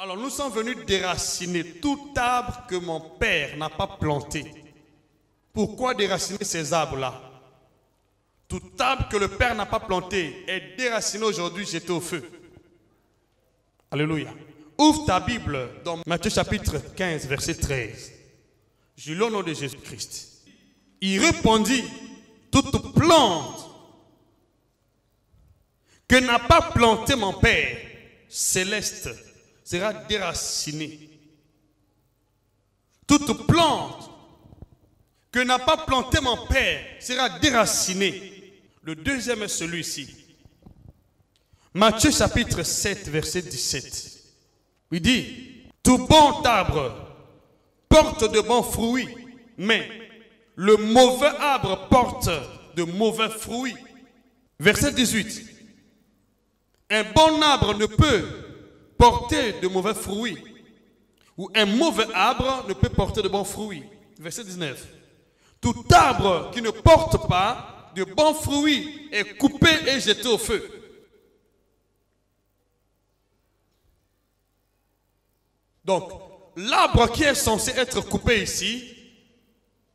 Alors nous sommes venus déraciner tout arbre que mon père n'a pas planté. Pourquoi déraciner ces arbres-là? Tout arbre que le père n'a pas planté est déraciné aujourd'hui, jeté au feu. Alléluia. Ouvre ta Bible dans Matthieu chapitre 15, verset 13. Je lis au nom de Jésus-Christ. Il répondit, toute plante que n'a pas planté mon Père céleste sera déracinée. Toute plante que n'a pas planté mon Père sera déracinée. Le deuxième est celui-ci. Matthieu chapitre 7, verset 17. Il dit, tout bon arbre porte de bons fruits, mais le mauvais arbre porte de mauvais fruits. Verset 18. Un bon arbre ne peut porter de mauvais fruits, ou un mauvais arbre ne peut porter de bons fruits. Verset 19. Tout arbre qui ne porte pas de bons fruits est coupé et jeté au feu. Donc, l'arbre qui est censé être coupé ici,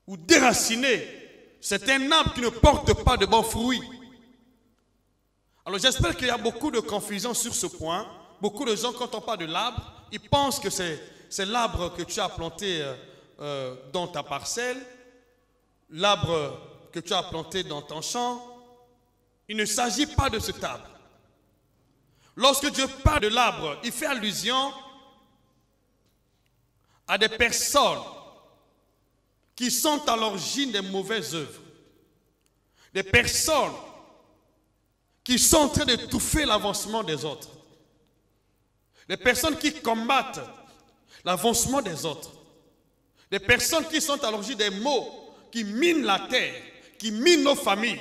ou déraciné, c'est un arbre qui ne porte pas de bons fruits. Alors j'espère qu'il y a beaucoup de confusion sur ce point. Beaucoup de gens, quand on parle de l'arbre, ils pensent que c'est l'arbre que tu as planté dans ta parcelle, l'arbre que tu as planté dans ton champ. Il ne s'agit pas de cet arbre. Lorsque Dieu parle de l'arbre, il fait allusion à des personnes qui sont à l'origine des mauvaises œuvres. Des personnes qui sont en train d'étouffer l'avancement des autres. Des personnes qui combattent l'avancement des autres. Des personnes qui sont à l'origine des maux, qui minent la terre, qui minent nos familles,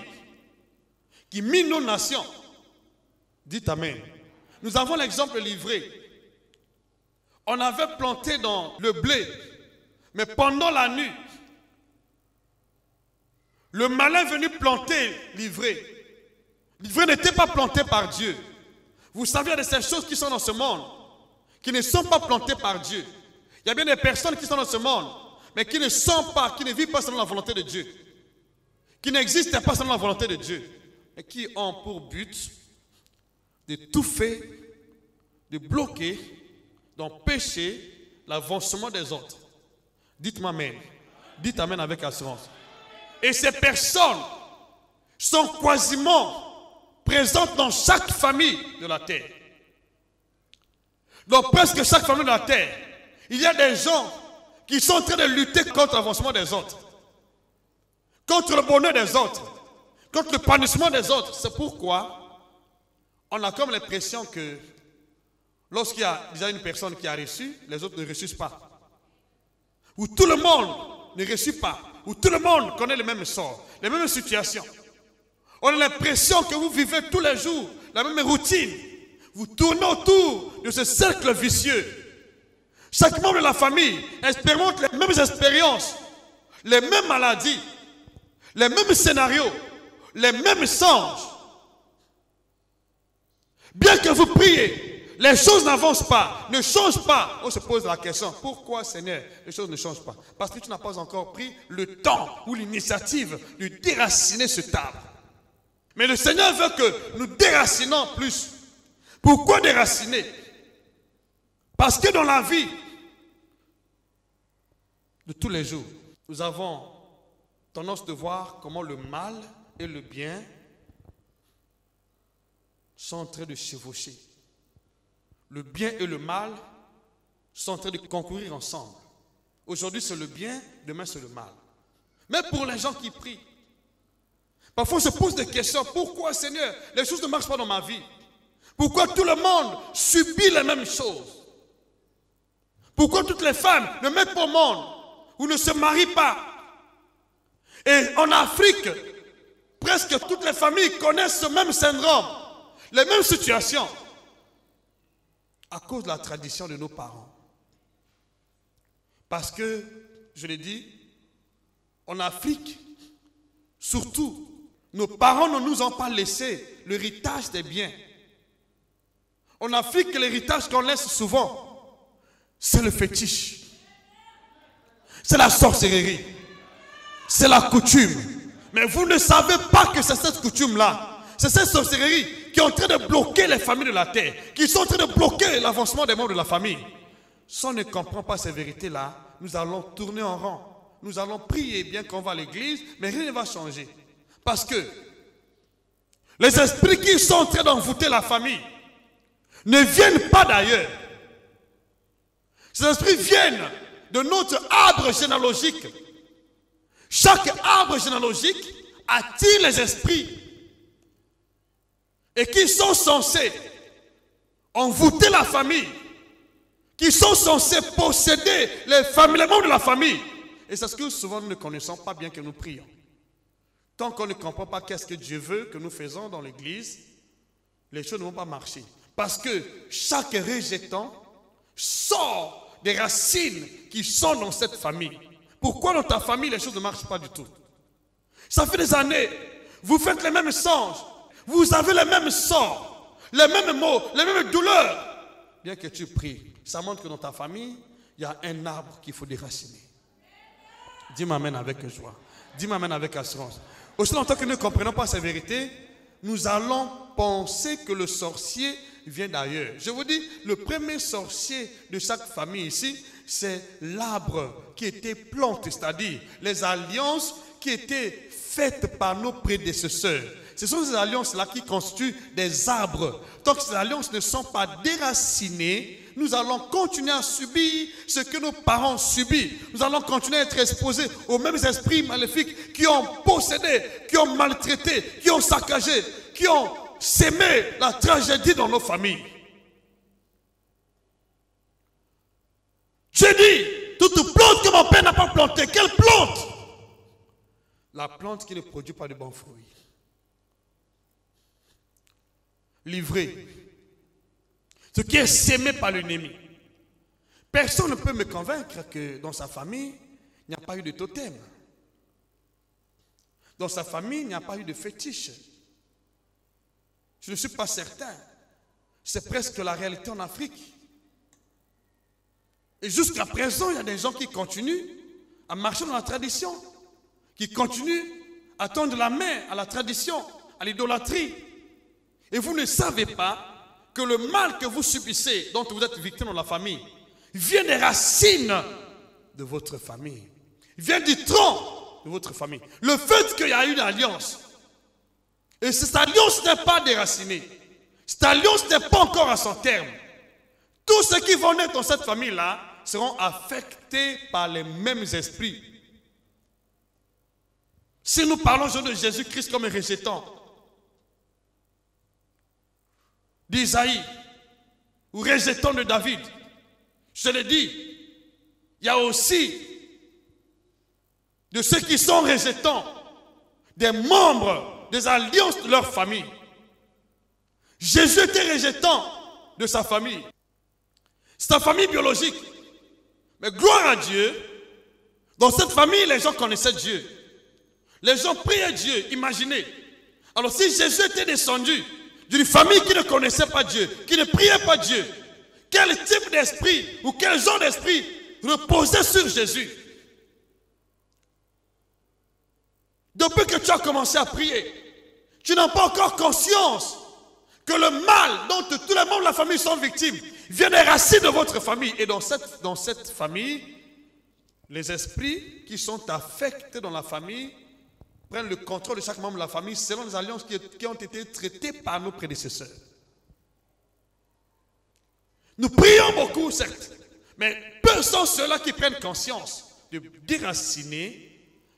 qui minent nos nations. Dites Amen. Nous avons l'exemple livré. On avait planté dans le blé, mais pendant la nuit, le malin est venu planter l'ivraie. L'ivraie n'était pas planté par Dieu. Vous savez, il y a de ces choses qui sont dans ce monde, qui ne sont pas plantées par Dieu. Il y a bien des personnes qui sont dans ce monde, mais qui ne sont pas, qui ne vivent pas selon la volonté de Dieu. Qui n'existent pas selon la volonté de Dieu. Et qui ont pour but d'étouffer, de bloquer, d'empêcher l'avancement des autres. Dites-moi Amen. Dites Amen avec assurance. Et ces personnes sont quasiment présentes dans chaque famille de la terre. Dans presque chaque famille de la terre, il y a des gens qui sont en train de lutter contre l'avancement des autres, contre le bonheur des autres, contre le panissement des autres. C'est pourquoi on a comme l'impression que lorsqu'il y a déjà une personne qui a reçu, les autres ne reçoivent pas. Ou tout le monde ne reçoit pas. Où tout le monde connaît le même sort, les mêmes situations. On a l'impression que vous vivez tous les jours la même routine. Vous tournez autour de ce cercle vicieux. Chaque membre de la famille expérimente les mêmes expériences, les mêmes maladies, les mêmes scénarios, les mêmes songes. Bien que vous priez, les choses n'avancent pas, ne changent pas. On se pose la question, pourquoi Seigneur, les choses ne changent pas? Parce que tu n'as pas encore pris le temps ou l'initiative de déraciner cet arbre. Mais le Seigneur veut que nous déracinons plus. Pourquoi déraciner? Parce que dans la vie de tous les jours, nous avons tendance de voir comment le mal et le bien sont en train de chevaucher. Le bien et le mal sont en train de concourir ensemble. Aujourd'hui c'est le bien, demain c'est le mal. Mais pour les gens qui prient, parfois on se pose des questions. Pourquoi Seigneur, les choses ne marchent pas dans ma vie? Pourquoi tout le monde subit les mêmes choses? Pourquoi toutes les femmes ne mettent pas au monde ou ne se marient pas? Et en Afrique, presque toutes les familles connaissent ce même syndrome, les mêmes situations. À cause de la tradition de nos parents. Parce que, je l'ai dit, en Afrique, surtout, nos parents ne nous ont pas laissé l'héritage des biens. En Afrique, l'héritage qu'on laisse souvent, c'est le fétiche. C'est la sorcellerie. C'est la coutume. Mais vous ne savez pas que c'est cette coutume-là. C'est cette sorcellerie qui est en train de bloquer les familles de la terre. Qui sont en train de bloquer l'avancement des membres de la famille. Si on ne comprend pas ces vérités-là, nous allons tourner en rond. Nous allons prier bien qu'on va à l'église, mais rien ne va changer. Parce que les esprits qui sont en train d'envoûter la famille ne viennent pas d'ailleurs. Ces esprits viennent de notre arbre généalogique. Chaque arbre généalogique attire les esprits et qui sont censés envoûter la famille, qui sont censés posséder les membres de la famille. Et c'est ce que souvent nous ne connaissons pas bien que nous prions. Tant qu'on ne comprend pas qu'est-ce que Dieu veut que nous faisons dans l'église, les choses ne vont pas marcher. Parce que chaque rejetant sort des racines qui sont dans cette famille. Pourquoi dans ta famille les choses ne marchent pas du tout? Ça fait des années, vous faites les mêmes songes, vous avez les mêmes sorts, les mêmes mots, les mêmes douleurs. Bien que tu pries, ça montre que dans ta famille, il y a un arbre qu'il faut déraciner. Dis-moi amen avec joie. Dis-moi amen avec assurance. Aussi longtemps que nous ne comprenons pas ces vérités, nous allons penser que le sorcier vient d'ailleurs. Je vous dis, le premier sorcier de chaque famille ici, c'est l'arbre qui était planté, c'est-à-dire les alliances qui étaient faites par nos prédécesseurs. Ce sont ces alliances-là qui constituent des arbres. Tant que ces alliances ne sont pas déracinées, nous allons continuer à subir ce que nos parents subissent. Nous allons continuer à être exposés aux mêmes esprits maléfiques qui ont possédé, qui ont maltraité, qui ont saccagé, qui ont sémé la tragédie dans nos familles. Dieu dit, toute plante que mon père n'a pas plantée, quelle plante? La plante qui ne produit pas de bons fruits. Livré. Ce qui est sémé par l'ennemi. Personne ne peut me convaincre que dans sa famille, il n'y a pas eu de totem. Dans sa famille, il n'y a pas eu de fétiche. Je ne suis pas certain. C'est presque la réalité en Afrique. Et jusqu'à présent, il y a des gens qui continuent à marcher dans la tradition, qui continuent à tendre la main à la tradition, à l'idolâtrie. Et vous ne savez pas que le mal que vous subissez, dont vous êtes victime dans la famille, vient des racines de votre famille. Vient du tronc de votre famille. Le fait qu'il y a eu une alliance, et cette alliance n'est pas déracinée, cette alliance n'est pas encore à son terme. Tous ceux qui vont naître dans cette famille-là seront affectés par les mêmes esprits. Si nous parlons aujourd'hui de Jésus-Christ comme un rejetant d'Isaïe ou rejetant de David, je le dis, il y a aussi de ceux qui sont rejetants, des membres des alliances de leur famille. Jésus était rejetant de sa famille. C'est sa famille biologique. Mais gloire à Dieu, dans cette famille, les gens connaissaient Dieu. Les gens priaient Dieu, imaginez. Alors si Jésus était descendu d'une famille qui ne connaissait pas Dieu, qui ne priait pas Dieu, quel type d'esprit ou quel genre d'esprit reposait sur Jésus? Depuis que tu as commencé à prier, tu n'as pas encore conscience que le mal dont tous les membres de la famille sont victimes vient des racines de votre famille. Et dans cette famille, les esprits qui sont affectés dans la famille prennent le contrôle de chaque membre de la famille selon les alliances qui ont été traitées par nos prédécesseurs. Nous prions beaucoup, certes, mais peu sont ceux-là qui prennent conscience de déraciner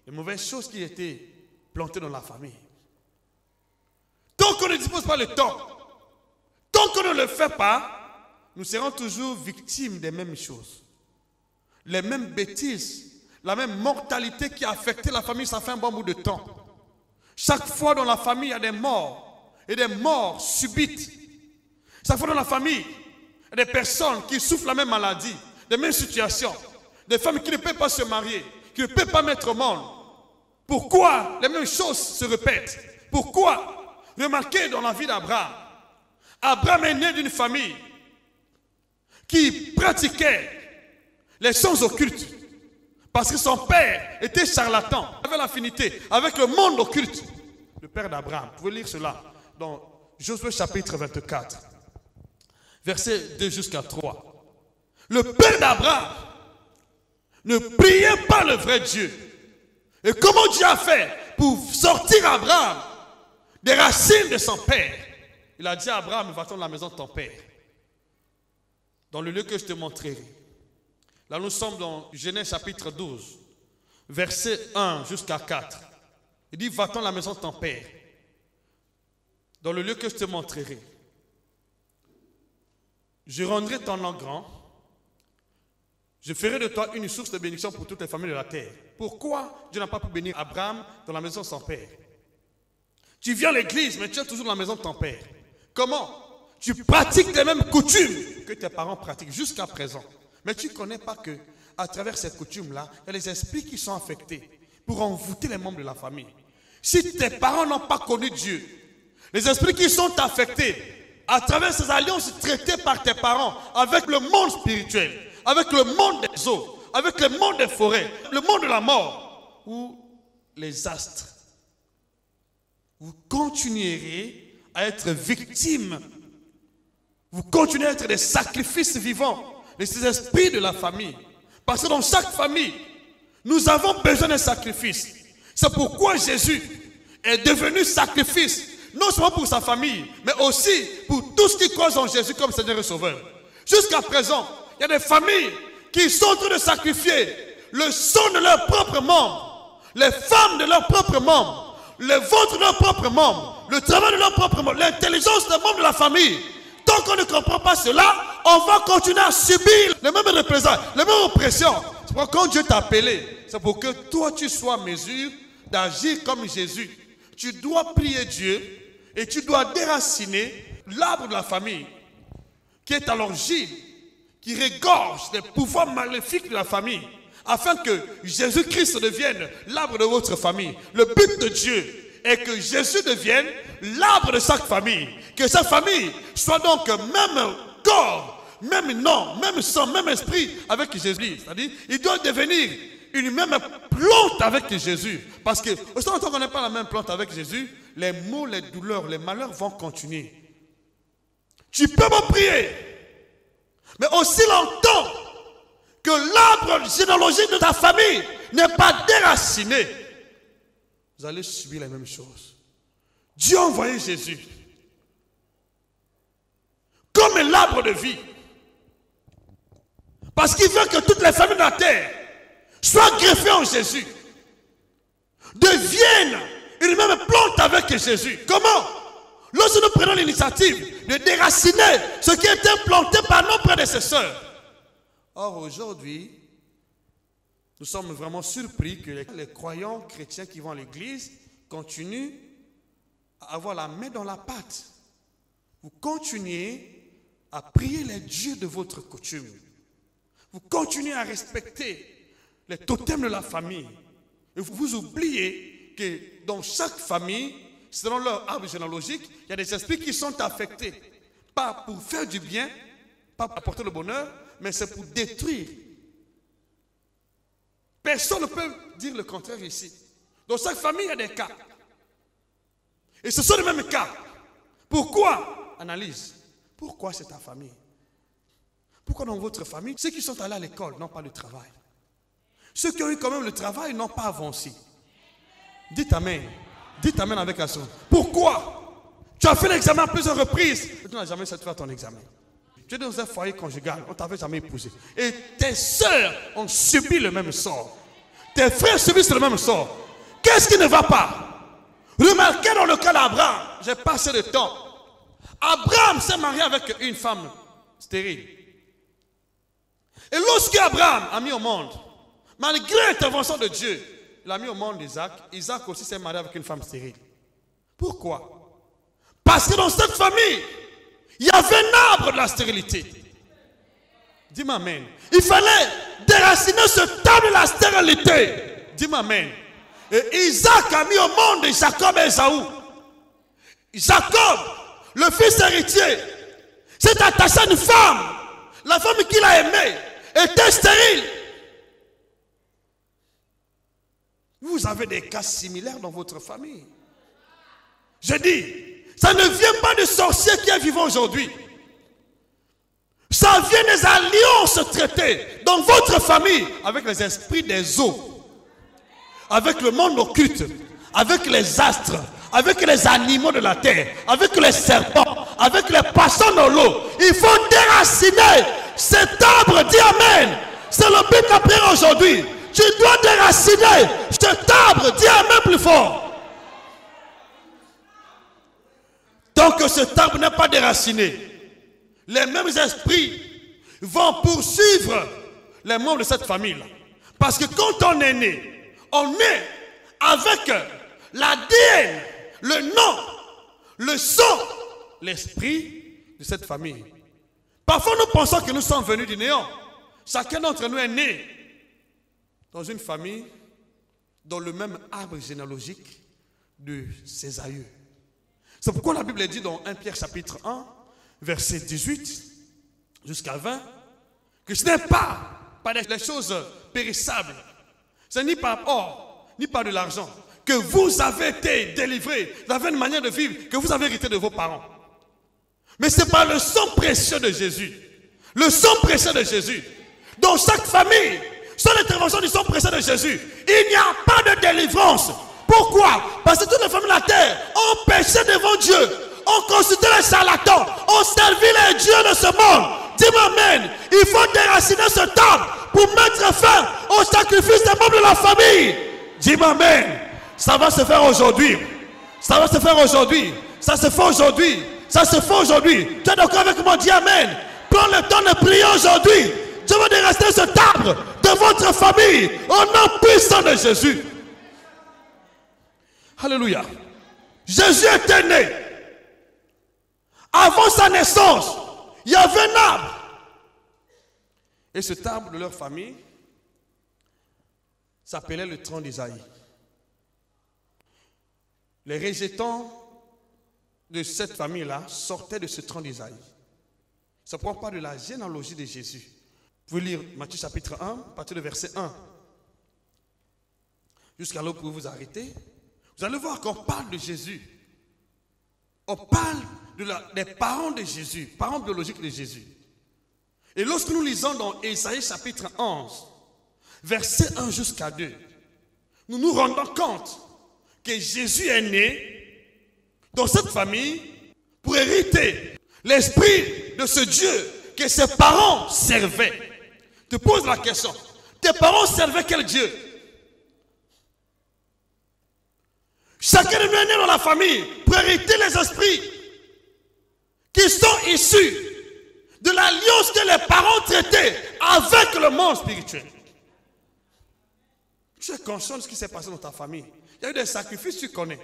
les mauvaises choses qui étaient plantées dans la famille. Tant qu'on ne dispose pas le temps, tant qu'on ne le fait pas, nous serons toujours victimes des mêmes choses. Les mêmes bêtises, la même mortalité qui a affecté la famille, ça fait un bon bout de temps. Chaque fois dans la famille, il y a des morts, et des morts subites. Chaque fois dans la famille, il y a des personnes qui souffrent la même maladie, les mêmes situations, des femmes qui ne peuvent pas se marier, qui ne peuvent pas mettre au monde. Pourquoi les mêmes choses se répètent? Pourquoi? Remarquez dans la vie d'Abraham. Abraham est né d'une famille qui pratiquait les sens occultes. Parce que son père était charlatan, avait l'affinité avec le monde occulte. Le père d'Abraham, vous pouvez lire cela dans Josué chapitre 24, versets 2 jusqu'à 3. Le père d'Abraham ne priait pas le vrai Dieu. Et comment Dieu a fait pour sortir Abraham des racines de son père? Il a dit à Abraham, va-t'en dans la maison de ton père, dans le lieu que je te montrerai. Là, nous sommes dans Genèse chapitre 12, versets 1 jusqu'à 4. Il dit, va-t'en dans la maison de ton père, dans le lieu que je te montrerai. Je rendrai ton nom grand. Je ferai de toi une source de bénédiction pour toutes les familles de la terre. Pourquoi Dieu n'a pas pu bénir Abraham dans la maison de son père? Tu viens à l'église, mais tu es toujours dans la maison de ton père. Comment? Tu pratiques les mêmes coutumes que tes parents pratiquent jusqu'à présent. Mais tu ne connais pas que, à travers ces coutumes-là, il y a les esprits qui sont affectés pour envoûter les membres de la famille. Si tes parents n'ont pas connu Dieu, les esprits qui sont affectés à travers ces alliances traitées par tes parents avec le monde spirituel, avec le monde des eaux, avec le monde des forêts, le monde de la mort, ou les astres, vous continuerez à être victimes. Vous continuez à être des sacrifices vivants, les esprits de la famille. Parce que dans chaque famille, nous avons besoin d'un sacrifice. C'est pourquoi Jésus est devenu sacrifice, non seulement pour sa famille, mais aussi pour tout ce qui croit en Jésus comme Seigneur et Sauveur. Jusqu'à présent, il y a des familles qui sont en train de sacrifier le sang de leurs propres membres, les femmes de leurs propres membres, le ventre de leurs propres membres, le travail de leurs propres membres, l'intelligence des membres de la famille. Tant qu'on ne comprend pas cela, on va continuer à subir les mêmes représailles, les mêmes oppressions. C'est pourquoi quand Dieu t'a appelé, c'est pour que toi tu sois en mesure d'agir comme Jésus. Tu dois prier Dieu et tu dois déraciner l'arbre de la famille qui est à l'origine, qui regorge des pouvoirs maléfiques de la famille, afin que Jésus-Christ devienne l'arbre de votre famille. Le but de Dieu est que Jésus devienne l'arbre de chaque famille. Que sa famille soit donc même corps, même nom, même sang, même esprit avec Jésus. C'est-à-dire, il doit devenir une même plante avec Jésus. Parce que, aussi longtemps qu'on n'est pas la même plante avec Jésus, les maux, les douleurs, les malheurs vont continuer. Tu peux me prier, mais aussi longtemps que l'arbre généalogique de ta famille n'est pas déraciné, vous allez subir les mêmes choses. Dieu a envoyé Jésus comme l'arbre de vie. Parce qu'il veut que toutes les familles de la terre soient greffées en Jésus. Deviennent une même plante avec Jésus. Comment? Lorsque nous prenons l'initiative de déraciner ce qui a été planté par nos prédécesseurs. Or aujourd'hui, nous sommes vraiment surpris que les croyants chrétiens qui vont à l'église continuent à avoir la main dans la pâte. Vous continuez à prier les dieux de votre coutume. Vous continuez à respecter les totems de la famille. Et vous oubliez que dans chaque famille, selon leur arbre généalogique, il y a des esprits qui sont affectés. Pas pour faire du bien, pas pour apporter le bonheur, mais c'est pour détruire. Personne ne peut dire le contraire ici. Dans chaque famille, il y a des cas. Et ce sont les mêmes cas. Pourquoi? Analyse. Pourquoi c'est ta famille? Pourquoi dans votre famille, ceux qui sont allés à l'école n'ont pas de travail? Ceux qui ont eu quand même le travail n'ont pas avancé. Dites Amen. Dites Amen avec la chose. Pourquoi? Tu as fait l'examen à plusieurs reprises. Tu n'as jamais satisfait ton examen. Tu es dans un foyer conjugal, on ne t'avait jamais épousé. Et tes sœurs ont subi le même sort. Tes frères subissent le même sort. Qu'est-ce qui ne va pas? Remarquez dans le cas d'Abraham, j'ai passé le temps. Abraham s'est marié avec une femme stérile. Et lorsqu'Abraham a mis au monde, malgré l'intervention de Dieu, il a mis au monde Isaac. Isaac aussi s'est marié avec une femme stérile. Pourquoi? Parce que dans cette famille, il y avait un arbre de la stérilité. Dis-moi Amen. Il fallait déraciner ce arbre de la stérilité. Dis-moi Amen. Et Isaac a mis au monde Jacob et Ésaü. Jacob, le fils héritier, s'est attaché à une femme. La femme qu'il a aimée était stérile. Vous avez des cas similaires dans votre famille. Je dis, ça ne vient pas du sorcier qui est vivant aujourd'hui. Ça vient des alliances traitées dans votre famille avec les esprits des eaux, avec le monde occulte, avec les astres, avec les animaux de la terre, avec les serpents, avec les poissons dans l'eau. Il faut déraciner cet arbre. Dis Amen. C'est le but de la prière aujourd'hui. Tu dois déraciner cet arbre. Dis Amen plus fort. Tant que cet arbre n'est pas déraciné, les mêmes esprits vont poursuivre les membres de cette famille-là. Parce que quand on est né, on est avec l'ADN, le nom, le sang, l'esprit de cette famille. Parfois nous pensons que nous sommes venus du néant. Chacun d'entre nous est né dans une famille dans le même arbre généalogique de ses aïeux. C'est pourquoi la Bible dit dans 1 Pierre chapitre 1, verset 18 jusqu'à 20, que ce n'est pas par des choses périssables, ce n'est ni par or, ni par de l'argent, que vous avez été délivrés, vous avez une manière de vivre que vous avez hérité de vos parents. Mais c'est par le sang précieux de Jésus. Le sang précieux de Jésus. Dans chaque famille, sans l'intervention du sang précieux de Jésus, il n'y a pas de délivrance. Pourquoi? Parce que toutes les familles de la terre ont péché devant Dieu, ont consulté les charlatans, ont servi les dieux de ce monde. Dis-moi Amen. Il faut déraciner ce arbre pour mettre fin au sacrifice des membres de la famille. Dis-moi Amen. Ça va se faire aujourd'hui. Ça va se faire aujourd'hui. Ça se fait aujourd'hui. Ça se fait aujourd'hui. Tu es d'accord avec moi? Dis Amen. Prends le temps de prier aujourd'hui. Dieu va déraciner cet arbre de votre famille au nom puissant de Jésus. Alléluia. Jésus était né. Avant sa naissance, il y avait un arbre. Et cet arbre de leur famille s'appelait le tronc d'Isaïe. Les rejetants de cette famille-là sortaient de ce tronc d'Isaïe. Ça ne prend pas de la généalogie de Jésus. Vous pouvez lire Matthieu chapitre 1, à partir du verset 1. Jusqu'à là, vous pouvez vous arrêter. Vous allez voir qu'on parle de Jésus. On parle des parents de Jésus, parents biologiques de Jésus. Et lorsque nous lisons dans Ésaïe chapitre 11, verset 1 jusqu'à 2, nous nous rendons compte que Jésus est né dans cette famille pour hériter l'esprit de ce Dieu que ses parents servaient. Je te pose la question, tes parents servaient quel Dieu? Chacun de nous est né dans la famille pour hériter les esprits qui sont issus de l'alliance que les parents traitaient avec le monde spirituel. Tu es conscient de ce qui s'est passé dans ta famille. Il y a eu des sacrifices, tu connais.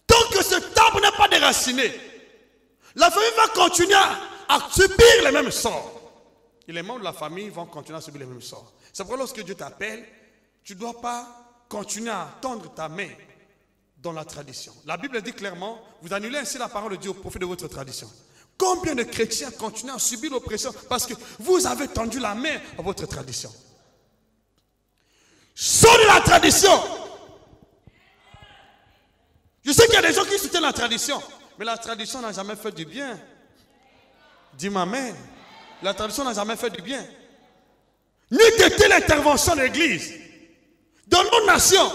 Tant que cet arbre n'est pas déraciné, la famille va continuer à subir les mêmes sorts. Et les membres de la famille vont continuer à subir les mêmes sorts. C'est pourquoi lorsque Dieu t'appelle, tu ne dois pas continuer à tendre ta main dans la tradition. La Bible dit clairement, vous annulez ainsi la parole de Dieu au profit de votre tradition. Combien de chrétiens continuent à subir l'oppression parce que vous avez tendu la main à votre tradition? Sors de la tradition. Je sais qu'il y a des gens qui soutiennent la tradition, mais la tradition n'a jamais fait du bien. Dis-moi amen. La tradition n'a jamais fait du bien. Ni de l'intervention de l'Église. Dans nos nations,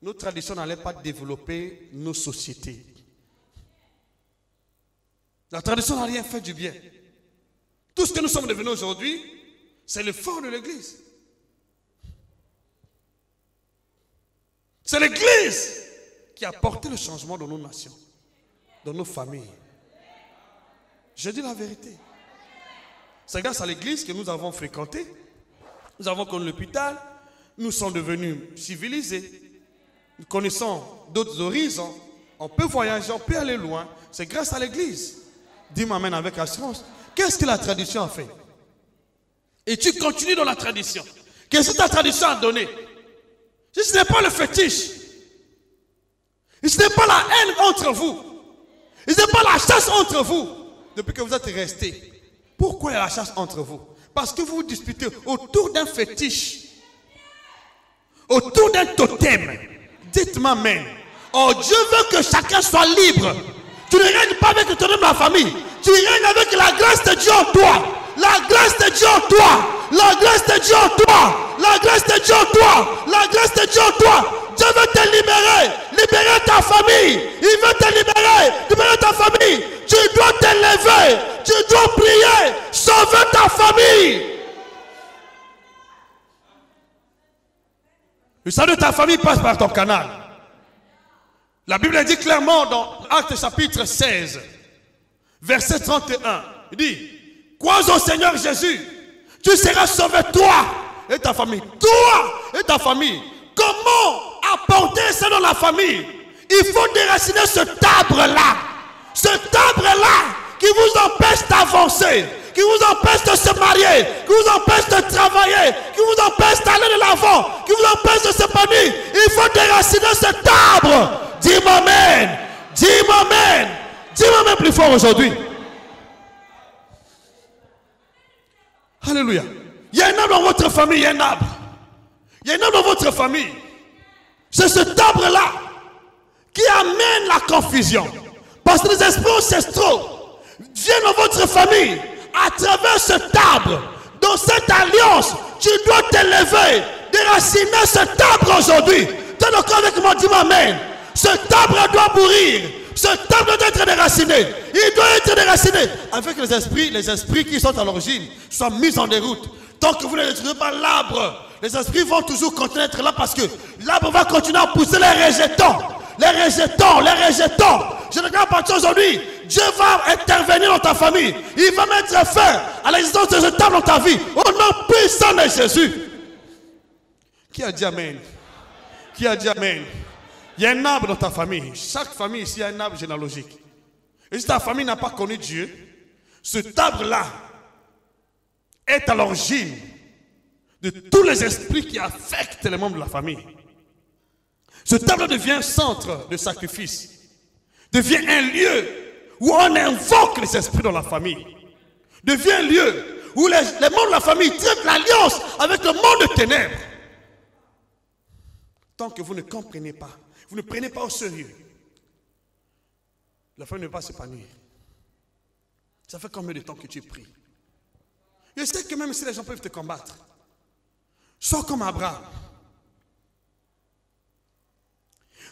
nos traditions n'allaient pas développer nos sociétés. La tradition n'a rien fait du bien. Tout ce que nous sommes devenus aujourd'hui, c'est l'effort de l'Église. C'est l'Église qui a porté le changement dans nos nations, dans nos familles. Je dis la vérité. C'est grâce à l'Église que nous avons fréquenté. Nous avons connu l'hôpital. Nous sommes devenus civilisés. Nous connaissons d'autres horizons. On peut voyager, on peut aller loin. C'est grâce à l'Église. Dis-moi amen avec assurance. Qu'est-ce que la tradition a fait? Et tu continues dans la tradition. Qu'est-ce que ta tradition a donné? Si ce n'est pas le fétiche, si ce n'est pas la haine entre vous, si ce n'est pas la chasse entre vous, depuis que vous êtes restés Pourquoi il y a la chasse entre vous? Parce que vous vous disputez autour d'un fétiche, autour d'un totem. Dites-moi amen. Oh, Dieu veut que chacun soit libre. Tu ne règnes pas avec le totem de la famille. Tu règnes avec la grâce de Dieu en toi. La grâce de Dieu en toi. La grâce de Dieu en toi. La grâce de Dieu en toi. La grâce de Dieu en toi. Dieu veut te libérer. Libérer ta famille. Il veut te libérer. Libérer ta famille. Tu dois te lever. Tu dois prier. Sauver ta famille. Le salut de ta famille passe par ton canal. La Bible dit clairement dans Actes chapitre 16, verset 31. Il dit, crois au Seigneur Jésus, tu seras sauvé toi et ta famille. Toi et ta famille. Comment apporter ça dans la famille? Il faut déraciner ce arbre-là. Ce arbre-là qui vous empêche d'avancer, qui vous empêche de se marier, qui vous empêche de travailler, qui vous empêche d'aller de l'avant, qui vous empêche de s'épanouir. Il faut déraciner cet arbre. Dis-moi amen. Dis-moi amen. Dis-moi amen plus fort aujourd'hui. Alléluia. Il y a un arbre dans votre famille, il y a un arbre. Il y a un arbre dans votre famille. C'est cet arbre-là qui amène la confusion. Parce que les esprits ancestraux viennent dans votre famille à travers cet arbre. Dans cette alliance, tu dois te lever, déraciner cet arbre aujourd'hui. Tu es d'accord avec moi, dis-moi amen. Cet arbre doit mourir. Cet arbre doit être déraciné. Il doit être déraciné. Avec les esprits qui sont à l'origine soient mis en déroute. Tant que vous ne détruisez pas l'arbre, les esprits vont toujours continuer à être là parce que l'arbre va continuer à pousser les rejetons. Les rejetons, les rejetons. Je regarde à partir d'aujourd'hui, Dieu va intervenir dans ta famille. Il va mettre fin à l'existence de cet arbre dans ta vie. Au nom puissant de Jésus. Qui a dit amen? Qui a dit amen? Il y a un arbre dans ta famille. Chaque famille ici a un arbre généalogique. Et si ta famille n'a pas connu Dieu, cet arbre-là est à l'origine de tous les esprits qui affectent les membres de la famille. Cet arbre devient centre de sacrifice. Devient un lieu où on invoque les esprits dans la famille. Devient un lieu où les membres de la famille traitent l'alliance avec le monde de ténèbres. Tant que vous ne comprenez pas, vous ne prenez pas au sérieux, la famille ne va pas s'épanouir. Ça fait combien de temps que tu pries? Je sais que même si les gens peuvent te combattre, sois comme Abraham,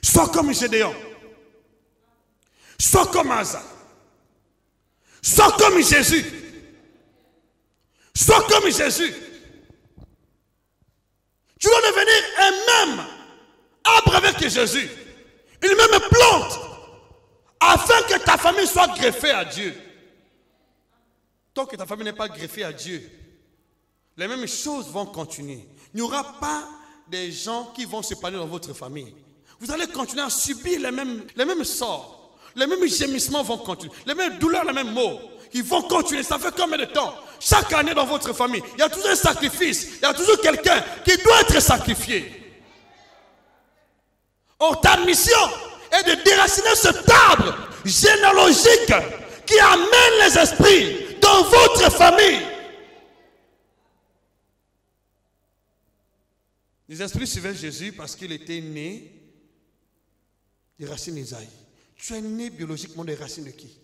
sois comme Gédéon, sois comme Asa, sois comme Jésus, sois comme Jésus. Tu dois devenir un même arbre avec Jésus, une même plante, afin que ta famille soit greffée à Dieu. Tant que ta famille n'est pas greffée à Dieu, les mêmes choses vont continuer. Il n'y aura pas des gens qui vont s'épanouir dans votre famille. Vous allez continuer à subir les mêmes sorts. Les mêmes gémissements vont continuer. Les mêmes douleurs, les mêmes maux. Ils vont continuer. Ça fait combien de temps? Chaque année dans votre famille, il y a toujours un sacrifice. Il y a toujours quelqu'un qui doit être sacrifié. Or, ta mission est de déraciner cet arbre généalogique qui amène les esprits dans votre famille. Les esprits suivaient Jésus parce qu'il était né des racines d'Isaïe. Tu es né biologiquement des racines de qui?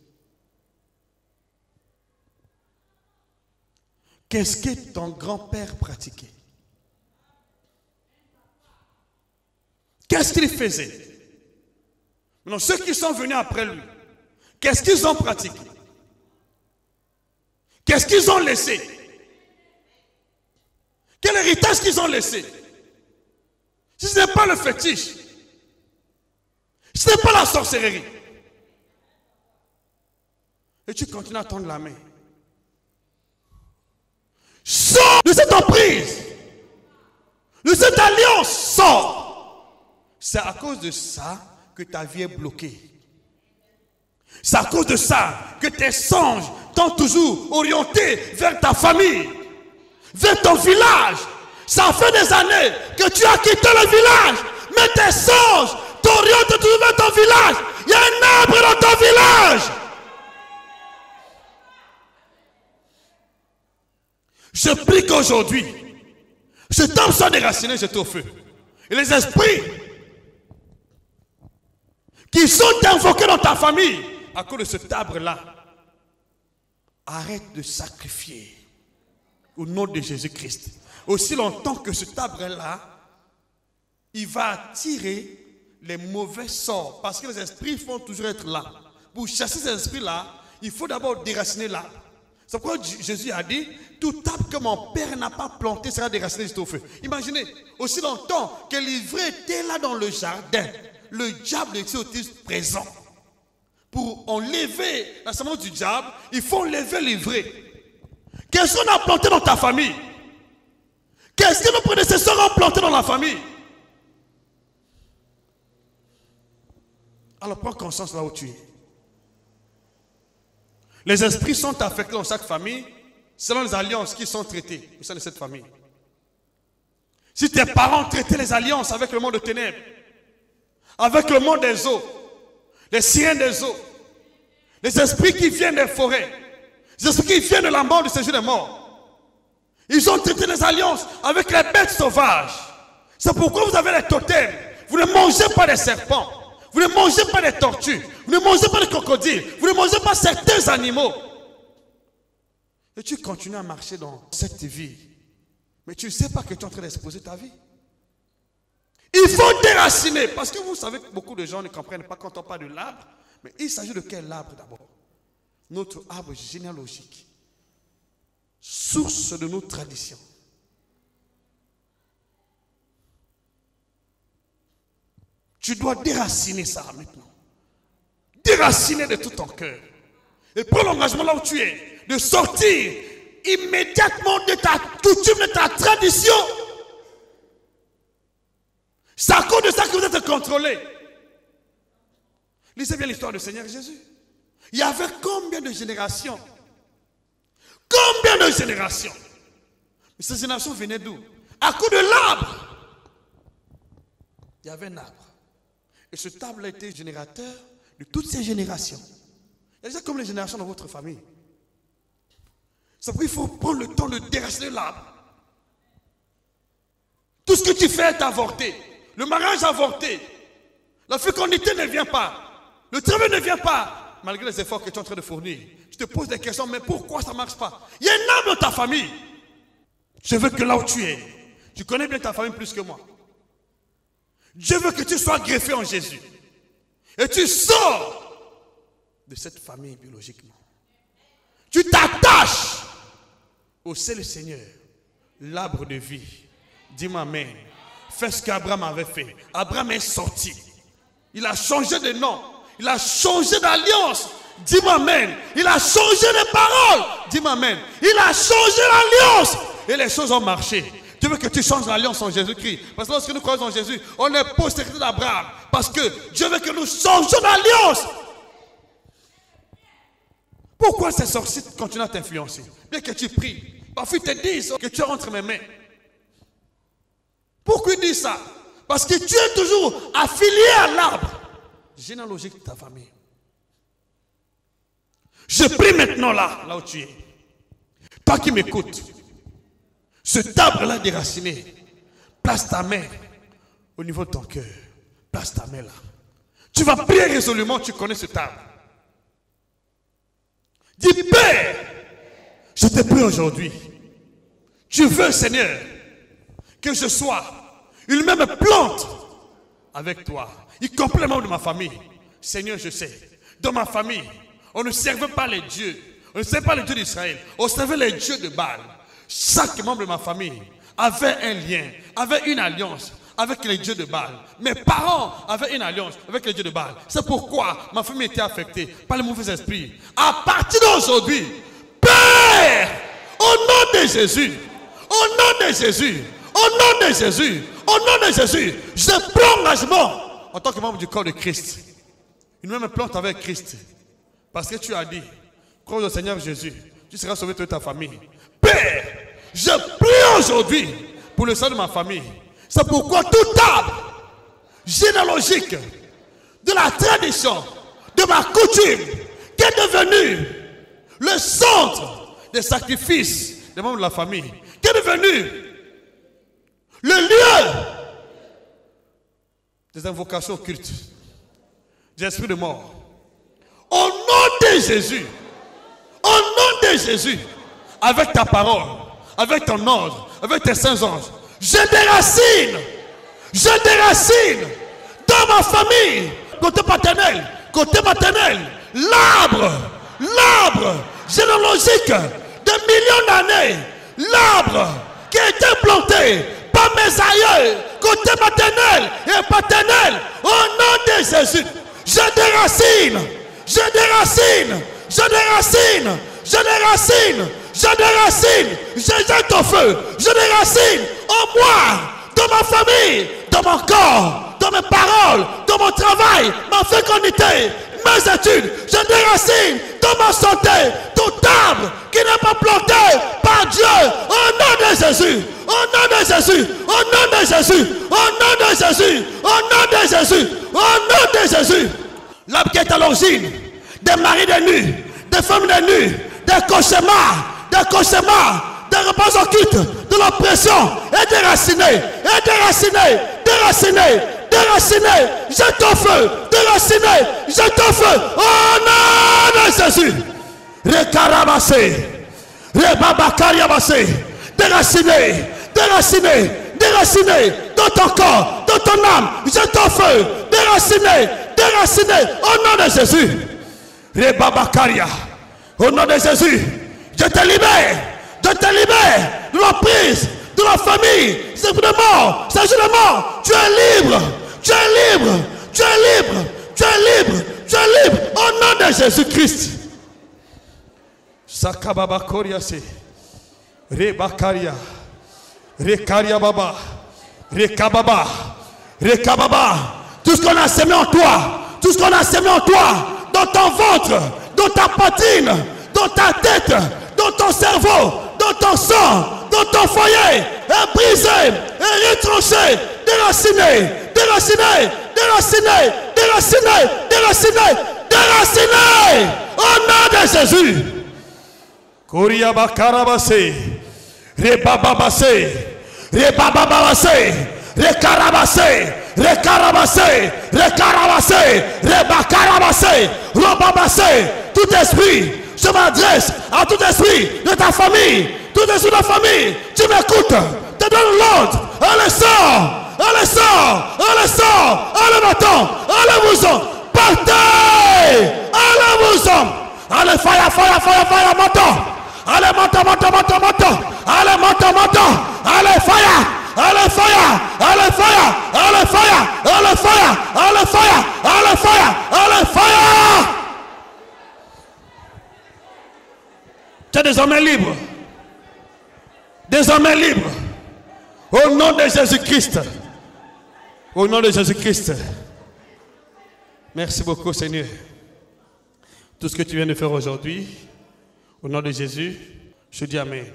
Qu'est-ce que ton grand-père pratiquait? Qu'est-ce qu'il faisait? Maintenant, ceux qui sont venus après lui, qu'est-ce qu'ils ont pratiqué? Qu'est-ce qu'ils ont laissé? Quel héritage qu'ils ont laissé? Si ce n'est pas le fétiche, si ce n'est pas la sorcellerie, et tu continues à tendre la main, sors de cette emprise, de cette alliance, sors. C'est à cause de ça que ta vie est bloquée. C'est à cause de ça que tes songes t'ont toujours orienté vers ta famille, vers ton village. Ça fait des années que tu as quitté le village, mais tes songes t'orientent toujours vers ton village. Il y a un arbre dans ton village. Je prie qu'aujourd'hui, cet homme soit déraciné, jeté au feu. Et les esprits qui sont invoqués dans ta famille à cause de cet arbre-là, arrête de sacrifier au nom de Jésus-Christ. Aussi longtemps que cet arbre-là, il va attirer les mauvais sorts. Parce que les esprits vont toujours être là. Pour chasser ces esprits-là, il faut d'abord déraciner l'arbre. C'est pourquoi Jésus a dit, tout arbre que mon Père n'a pas planté sera déraciné jusqu'au feu. Imaginez, aussi longtemps que l'ivraie était là dans le jardin, le diable était aussi présent. Pour enlever la semence du diable, il faut enlever l'ivraie. Qu'est-ce qu'on a planté dans ta famille? Qu'est-ce que nos prédécesseurs ont planté dans la famille? Alors prends conscience là où tu es. Les esprits sont affectés dans chaque famille selon les alliances qui sont traitées au sein de cette famille. Si tes parents traitaient les alliances avec le monde de ténèbres, avec le monde des eaux, les sirènes des eaux, les esprits qui viennent des forêts, les esprits qui viennent de la mort, du séjour des morts, ils ont traité les alliances avec les bêtes sauvages. C'est pourquoi vous avez les totems. Vous ne mangez pas des serpents. Vous ne mangez pas des tortues. Vous ne mangez pas des crocodiles. Vous ne mangez pas certains animaux. Et tu continues à marcher dans cette vie. Mais tu ne sais pas que tu es en train d'exposer ta vie. Il faut déraciner. Parce que vous savez que beaucoup de gens ne comprennent pas quand on parle de l'arbre. Mais il s'agit de quel arbre d'abord? Notre arbre généalogique. Source de nos traditions. Tu dois déraciner ça maintenant. Déraciner de tout ton cœur. Et prends l'engagement là où tu es. De sortir immédiatement de ta coutume, de ta tradition. C'est à cause de ça que vous êtes contrôlés. Lisez bien l'histoire du Seigneur Jésus. Il y avait combien de générations? Combien de générations? Mais ces générations venaient d'où? À cause de l'arbre. Il y avait un arbre. Et ce arbre a été générateur de toutes ces générations. Il y a déjà comme les générations dans votre famille. C'est pourquoi il faut prendre le temps de déraciner l'arbre. Tout ce que tu fais est avorté. Le mariage avorté. La fécondité ne vient pas. Le travail ne vient pas. Malgré les efforts que tu es en train de fournir. Tu te poses des questions, mais pourquoi ça ne marche pas? Il y a un arbre dans ta famille. Je veux que là où tu es, tu connais bien ta famille plus que moi. Dieu veut que tu sois greffé en Jésus. Et tu sors de cette famille biologiquement. Tu t'attaches au seul Seigneur, l'arbre de vie. Dis-moi amen. Fais ce qu'Abraham avait fait. Abraham est sorti. Il a changé de nom. Il a changé d'alliance. Dis-moi amen. Il a changé de parole. Dis-moi amen. Il a changé l'alliance. Et les choses ont marché. Dieu veut que tu changes l'alliance en Jésus-Christ. Parce que lorsque nous croyons en Jésus, on est postérité d'Abraham. Parce que Dieu veut que nous changions d'alliance. Pourquoi ces sorciers continuent à t'influencer? Bien que tu pries, parfois ils te disent que tu es entre mes mains. Pourquoi ils disent ça? Parce que tu es toujours affilié à l'arbre généalogique de ta famille. Je prie maintenant là où tu es. Toi qui m'écoutes, cet arbre-là déraciné, place ta main au niveau de ton cœur. Place ta main là. Tu vas prier résolument, tu connais cet arbre. Dis, Père, je te prie aujourd'hui. Tu veux, Seigneur, que je sois une même plante avec toi, y compris les membres de ma famille. Seigneur, je sais, dans ma famille, on ne servait pas les dieux. On ne servait pas les dieux d'Israël. On servait les dieux de Baal. Chaque membre de ma famille avait un lien, avait une alliance avec les dieux de Baal. Mes parents avaient une alliance avec les dieux de Baal. C'est pourquoi ma famille était affectée par les mauvais esprits. À partir d'aujourd'hui, Père, au nom de Jésus, au nom de Jésus, au nom de Jésus, au nom de Jésus, je prends l'engagement en tant que membre du corps de Christ. Une même plante avec Christ. Parce que tu as dit, crois au Seigneur Jésus, tu seras sauvé de ta famille. Père, je prie aujourd'hui pour le salut de ma famille. C'est pourquoi tout arbre généalogique de la tradition, de ma coutume, qui est devenu le centre des sacrifices, des membres de la famille, qui est devenu le lieu des invocations occultes, des esprits de mort. Au nom de Jésus, au nom de Jésus, avec ta parole, avec ton ordre, avec tes saints anges, je déracine dans ma famille, côté maternel, l'arbre généalogique de millions d'années, l'arbre qui a été planté par mes aïeux, côté maternel et paternel, au nom de Jésus, je déracine, je jette au feu, je déracine en moi, dans ma famille, dans mon corps, dans mes paroles, dans mon travail, ma fécondité, mes études, je déracine dans ma santé, tout arbre qui n'est pas planté par Dieu, au nom de Jésus, au nom de Jésus, au nom de Jésus, au nom de Jésus, au nom de Jésus, au nom de Jésus. L'arbre qui est à l'origine des maris de nuit, des femmes de nuit, des cauchemars, des repas occultes, de l'oppression, est déraciné, jette au feu, déraciné, jette au feu, au nom de Jésus. Rekarabase, rebabakariabase, déraciné, dans ton corps, dans ton âme, jette au feu, déraciné, au nom de Jésus. Rebabakaria, au nom de Jésus, je te libère de l'emprise, de la famille, c'est de mort, tu es libre, au nom de Jésus-Christ. Sakababa Koriase, Rebakaria, Rekaria Baba, Rekababa, tout ce qu'on a semé en toi, dans ton ventre, dans ta poitrine, dans ta tête, dans ton cerveau, dans ton sang, dans ton foyer, est brisé, est retranché, déraciné, au nom de Jésus. Koria Bakarabase, Rebababase, Rebakarabase, Robabase, tout esprit, je m'adresse à tout esprit de ta famille, tout esprit de la famille, tu m'écoutes, te donne l'ordre, allez sort, allez maintenant, allez-vous-en, partez, allez-vous-en, allez fire, montant, allez montant, allez fire. Tu es désormais libre. Au nom de Jésus-Christ. Au nom de Jésus-Christ. Merci beaucoup, Seigneur. Tout ce que tu viens de faire aujourd'hui, au nom de Jésus, je dis Amen.